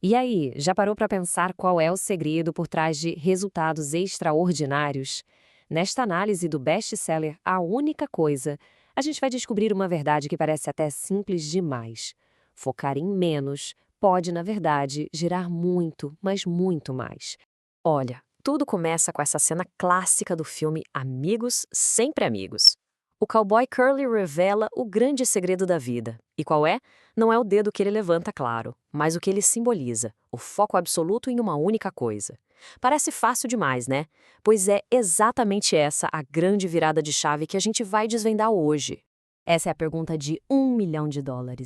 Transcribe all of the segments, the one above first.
E aí, já parou para pensar qual é o segredo por trás de resultados extraordinários? Nesta análise do best-seller A Única Coisa, a gente vai descobrir uma verdade que parece até simples demais. Focar em menos pode, na verdade, gerar muito, mas muito mais. Olha, tudo começa com essa cena clássica do filme Amigos, Sempre Amigos. O cowboy Curly revela o grande segredo da vida. E qual é? Não é o dedo que ele levanta, claro, mas o que ele simboliza, o foco absoluto em uma única coisa. Parece fácil demais, né? Pois é exatamente essa a grande virada de chave que a gente vai desvendar hoje. Essa é a pergunta de US$ 1 milhão,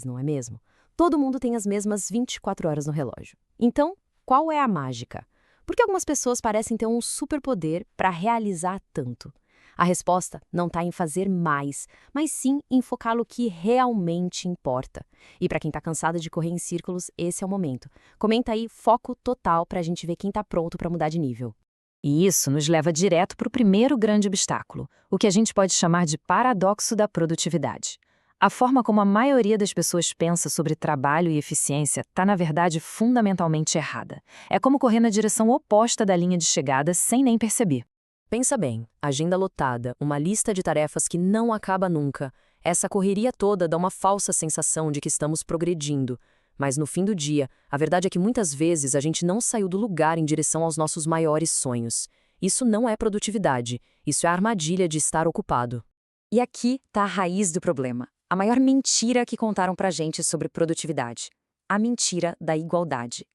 não é mesmo? Todo mundo tem as mesmas 24 horas no relógio. Então, qual é a mágica? Por que algumas pessoas parecem ter um superpoder para realizar tanto? A resposta não está em fazer mais, mas sim em focar no que realmente importa. E para quem está cansado de correr em círculos, esse é o momento. Comenta aí foco total para a gente ver quem está pronto para mudar de nível. E isso nos leva direto para o primeiro grande obstáculo, o que a gente pode chamar de paradoxo da produtividade. A forma como a maioria das pessoas pensa sobre trabalho e eficiência está, na verdade, fundamentalmente errada. É como correr na direção oposta da linha de chegada sem nem perceber. Pensa bem, agenda lotada, uma lista de tarefas que não acaba nunca. Essa correria toda dá uma falsa sensação de que estamos progredindo. Mas no fim do dia, a verdade é que muitas vezes a gente não saiu do lugar em direção aos nossos maiores sonhos. Isso não é produtividade, isso é a armadilha de estar ocupado. E aqui está a raiz do problema. A maior mentira que contaram pra gente sobre produtividade. A mentira da igualdade.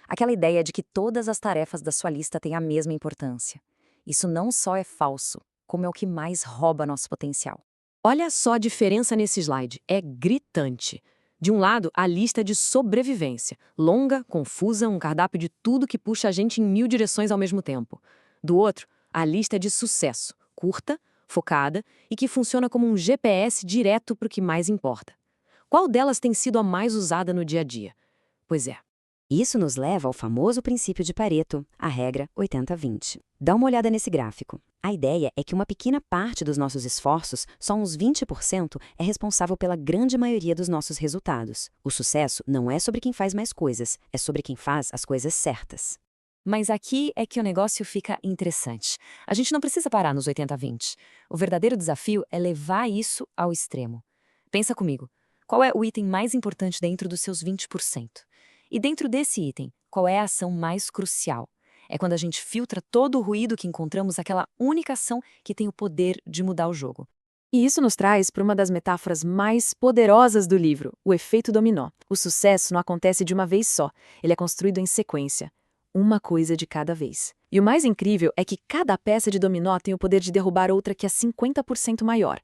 Aquela ideia de que todas as tarefas da sua lista têm a mesma importância. Isso não só é falso, como é o que mais rouba nosso potencial. Olha só a diferença nesse slide, é gritante. De um lado, a lista de sobrevivência, longa, confusa, um cardápio de tudo que puxa a gente em 1000 direções ao mesmo tempo. Do outro, a lista de sucesso, curta, focada e que funciona como um GPS direto para o que mais importa. Qual delas tem sido a mais usada no dia a dia? Pois é. Isso nos leva ao famoso princípio de Pareto, a regra 80-20. Dá uma olhada nesse gráfico. A ideia é que uma pequena parte dos nossos esforços, só uns 20%, é responsável pela grande maioria dos nossos resultados. O sucesso não é sobre quem faz mais coisas, é sobre quem faz as coisas certas. Mas aqui é que o negócio fica interessante. A gente não precisa parar nos 80-20. O verdadeiro desafio é levar isso ao extremo. Pensa comigo, qual é o item mais importante dentro dos seus 20%? E dentro desse item, qual é a ação mais crucial? É quando a gente filtra todo o ruído que encontramos aquela única ação que tem o poder de mudar o jogo. E isso nos traz para uma das metáforas mais poderosas do livro, o efeito dominó. O sucesso não acontece de uma vez só, ele é construído em sequência. Uma coisa de cada vez. E o mais incrível é que cada peça de dominó tem o poder de derrubar outra que é 50% maior.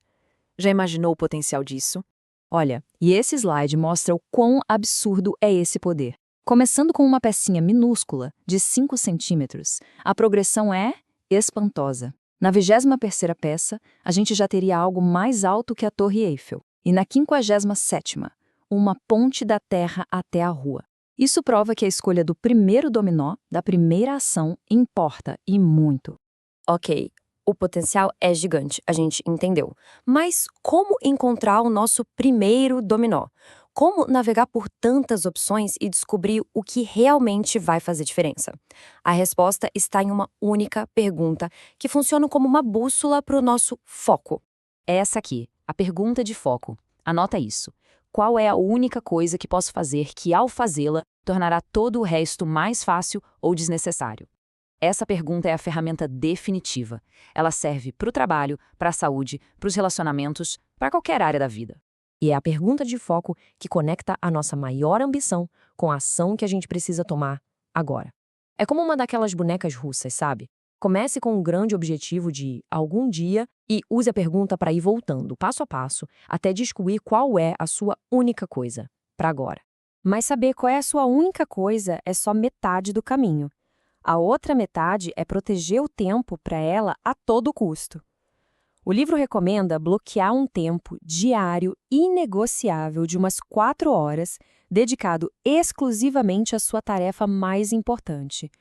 Já imaginou o potencial disso? Olha, e esse slide mostra o quão absurdo é esse poder. Começando com uma pecinha minúscula, de 5 centímetros, a progressão é espantosa. Na 21ª peça, a gente já teria algo mais alto que a Torre Eiffel. E na 57ª, uma ponte da terra até a rua. Isso prova que a escolha do primeiro dominó, da primeira ação, importa e muito. Ok, o potencial é gigante, a gente entendeu. Mas como encontrar o nosso primeiro dominó? Como navegar por tantas opções e descobrir o que realmente vai fazer diferença? A resposta está em uma única pergunta, que funciona como uma bússola para o nosso foco. É essa aqui, a pergunta de foco. Anota isso. Qual é a única coisa que posso fazer que, ao fazê-la, tornará todo o resto mais fácil ou desnecessário? Essa pergunta é a ferramenta definitiva. Ela serve para o trabalho, para a saúde, para os relacionamentos, para qualquer área da vida. E é a pergunta de foco que conecta a nossa maior ambição com a ação que a gente precisa tomar agora. É como uma daquelas bonecas russas, sabe? Comece com um grande objetivo de algum dia e use a pergunta para ir voltando, passo a passo, até descobrir qual é a sua única coisa, para agora. Mas saber qual é a sua única coisa é só metade do caminho. A outra metade é proteger o tempo para ela a todo custo. O livro recomenda bloquear um tempo diário inegociável de umas 4 horas, dedicado exclusivamente à sua tarefa mais importante.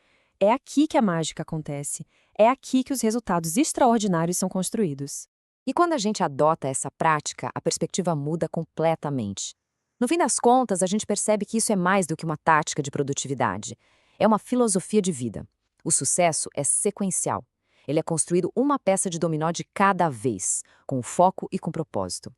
É aqui que a mágica acontece. É aqui que os resultados extraordinários são construídos. E quando a gente adota essa prática, a perspectiva muda completamente. No fim das contas, a gente percebe que isso é mais do que uma tática de produtividade. É uma filosofia de vida. O sucesso é sequencial. Ele é construído uma peça de dominó de cada vez, com foco e com propósito.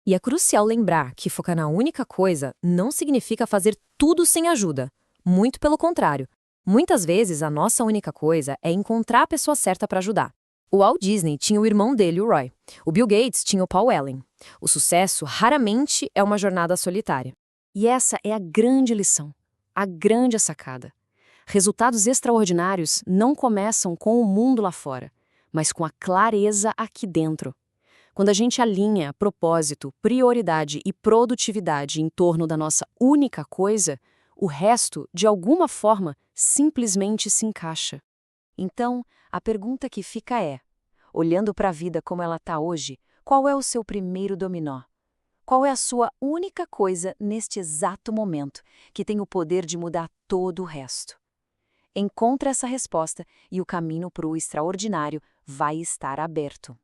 E é crucial lembrar que focar na única coisa não significa fazer tudo sem ajuda. Muito pelo contrário. Muitas vezes, a nossa única coisa é encontrar a pessoa certa para ajudar. O Walt Disney tinha o irmão dele, o Roy. O Bill Gates tinha o Paul Allen. O sucesso raramente é uma jornada solitária. E essa é a grande lição, a grande sacada. Resultados extraordinários não começam com o mundo lá fora, mas com a clareza aqui dentro. Quando a gente alinha propósito, prioridade e produtividade em torno da nossa única coisa, o resto, de alguma forma, simplesmente se encaixa. Então, a pergunta que fica é: olhando para a vida como ela está hoje, qual é o seu primeiro dominó? Qual é a sua única coisa neste exato momento que tem o poder de mudar todo o resto? Encontre essa resposta e o caminho para o extraordinário vai estar aberto.